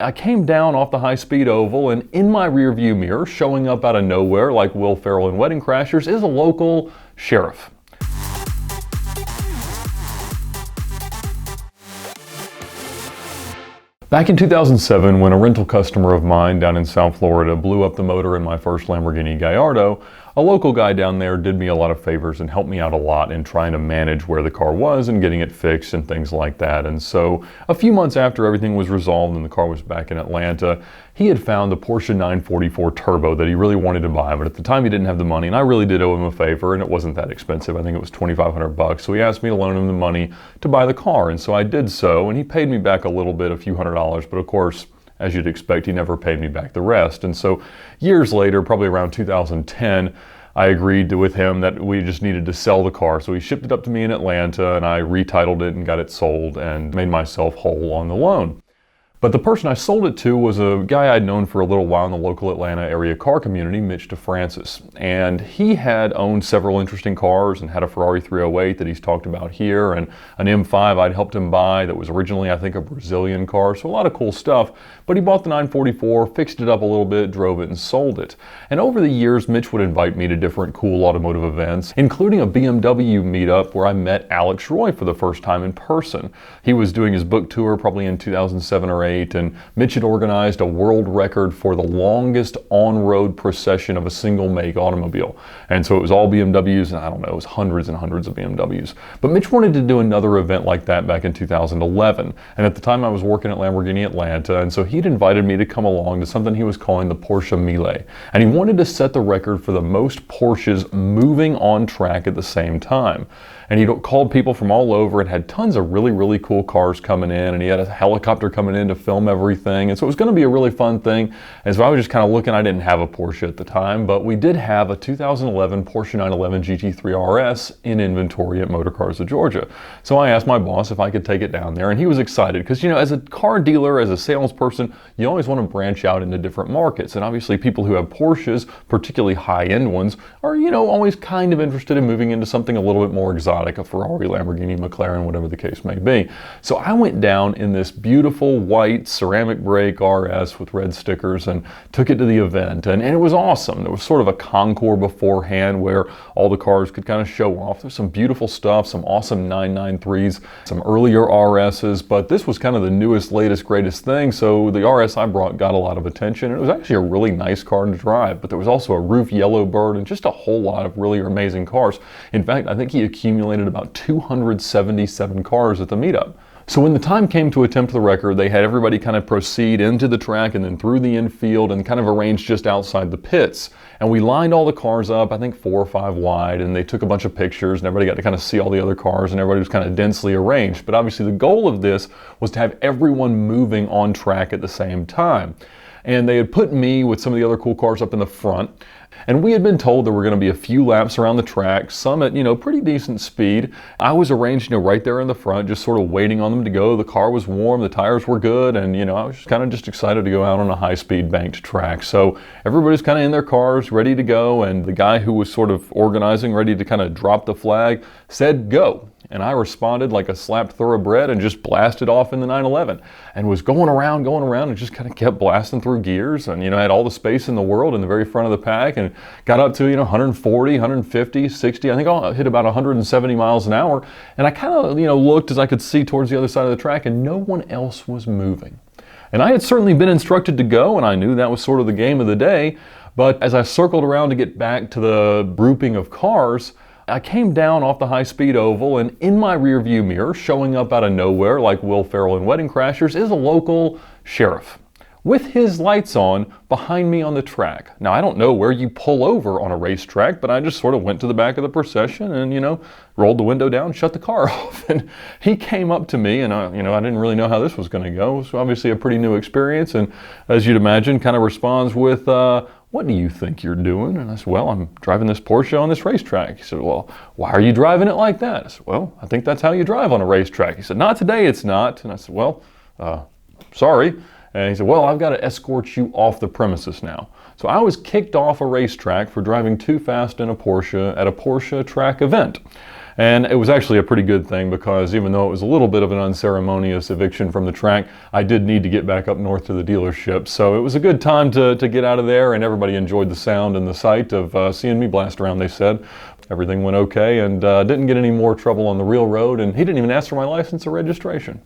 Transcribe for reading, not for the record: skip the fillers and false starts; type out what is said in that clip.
I came down off the high-speed oval, and in my rearview mirror, showing up out of nowhere like Will Ferrell in Wedding Crashers, is a local sheriff. Back in 2007, when a rental customer of mine down in South Florida blew up the motor in my first Lamborghini Gallardo, a local guy down there did me a lot of favors and helped me out a lot in trying to manage where the car was and getting it fixed and things like that. And so a few months after everything was resolved and the car was back in Atlanta, he had found the Porsche 944 Turbo that he really wanted to buy, but at the time he didn't have the money, and I really did owe him a favor, and it wasn't that expensive. I think it was $2,500, so he asked me to loan him the money to buy the car, and so I did so, and he paid me back a little bit, a few $100s, but of course, as you'd expect, he never paid me back the rest. And so years later, probably around 2010, I agreed with him that we just needed to sell the car. So he shipped it up to me in Atlanta, and I retitled it and got it sold and made myself whole on the loan. But the person I sold it to was a guy I'd known for a little while in the local Atlanta area car community, Mitch DeFrancis. And he had owned several interesting cars and had a Ferrari 308 that he's talked about here, and an M5 I'd helped him buy that was originally, I think, a Brazilian car. So a lot of cool stuff. But he bought the 944, fixed it up a little bit, drove it, and sold it. And over the years, Mitch would invite me to different cool automotive events, including a BMW meetup where I met Alex Roy for the first time in person. He was doing his book tour probably in 2007 or 8. And Mitch had organized a world record for the longest on-road procession of a single make automobile. And so it was all BMWs, and I don't know, it was hundreds and hundreds of BMWs. But Mitch wanted to do another event like that back in 2011. And at the time I was working at Lamborghini Atlanta, and so he'd invited me to come along to something he was calling the Porsche Melee. And he wanted to set the record for the most Porsches moving on track at the same time. And he called people from all over and had tons of really, really cool cars coming in, and he had a helicopter coming in to film everything. And so it was going to be a really fun thing. And so I was just kind of looking. I didn't have a Porsche at the time, but we did have a 2011 Porsche 911 GT3 RS in inventory at Motor Cars of Georgia. So I asked my boss if I could take it down there, and he was excited because, you know, as a car dealer, as a salesperson, you always want to branch out into different markets. And obviously people who have Porsches, particularly high-end ones, are, you know, always kind of interested in moving into something a little bit more exotic, a Ferrari, Lamborghini, McLaren, whatever the case may be. So I went down in this beautiful white ceramic brake RS with red stickers and took it to the event, and it was awesome. There was sort of a concours beforehand where all the cars could kind of show off. There's some beautiful stuff, some awesome 993s, some earlier RSs, but this was kind of the newest, latest, greatest thing, so the RS I brought got a lot of attention. It was actually a really nice car to drive, but there was also a roof Yellowbird and just a whole lot of really amazing cars. In fact, I think he accumulated about 277 cars at the meetup. So when the time came to attempt the record, they had everybody kind of proceed into the track and then through the infield and kind of arranged just outside the pits. And we lined all the cars up, I think 4 or 5 wide, and they took a bunch of pictures and everybody got to kind of see all the other cars, and everybody was kind of densely arranged. But obviously the goal of this was to have everyone moving on track at the same time. And they had put me with some of the other cool cars up in the front. And we had been told there were going to be a few laps around the track, some at, you know, pretty decent speed. I was arranged, you know, right there in the front, just sort of waiting on them to go. The car was warm, the tires were good, and, you know, I was just kind of just excited to go out on a high-speed banked track. So everybody's kind of in their cars, ready to go, and the guy who was sort of organizing, ready to kind of drop the flag, said, "Go." And I responded like a slapped thoroughbred and just blasted off in the 911 and was going around and just kind of kept blasting through gears, and, you know, had all the space in the world in the very front of the pack, and got up to, you know, 140, 150, 60. I think I hit about 170 miles an hour. And I kind of, you know, looked as I could see towards the other side of the track, and no one else was moving. And I had certainly been instructed to go, and I knew that was sort of the game of the day. But as I circled around to get back to the grouping of cars, I came down off the high-speed oval, and in my rearview mirror, showing up out of nowhere like Will Ferrell in Wedding Crashers, is a local sheriff with his lights on behind me on the track. Now, I don't know where you pull over on a racetrack, but I just sort of went to the back of the procession and, you know, rolled the window down, shut the car off. And he came up to me, and I didn't really know how this was going to go. It was obviously a pretty new experience, and as you'd imagine, kind of responds with, "What do you think you're doing?" And I said, "Well, I'm driving this Porsche on this racetrack." He said, "Well, why are you driving it like that?" I said, "Well, I think that's how you drive on a racetrack." He said, "Not today, it's not." And I said, "Well, sorry." And he said, "Well, I've got to escort you off the premises now." So I was kicked off a racetrack for driving too fast in a Porsche at a Porsche track event. And it was actually a pretty good thing, because even though it was a little bit of an unceremonious eviction from the track, I did need to get back up north to the dealership. So it was a good time to get out of there, and everybody enjoyed the sound and the sight of seeing me blast around, they said. Everything went okay, and didn't get any more trouble on the real road, and he didn't even ask for my license or registration.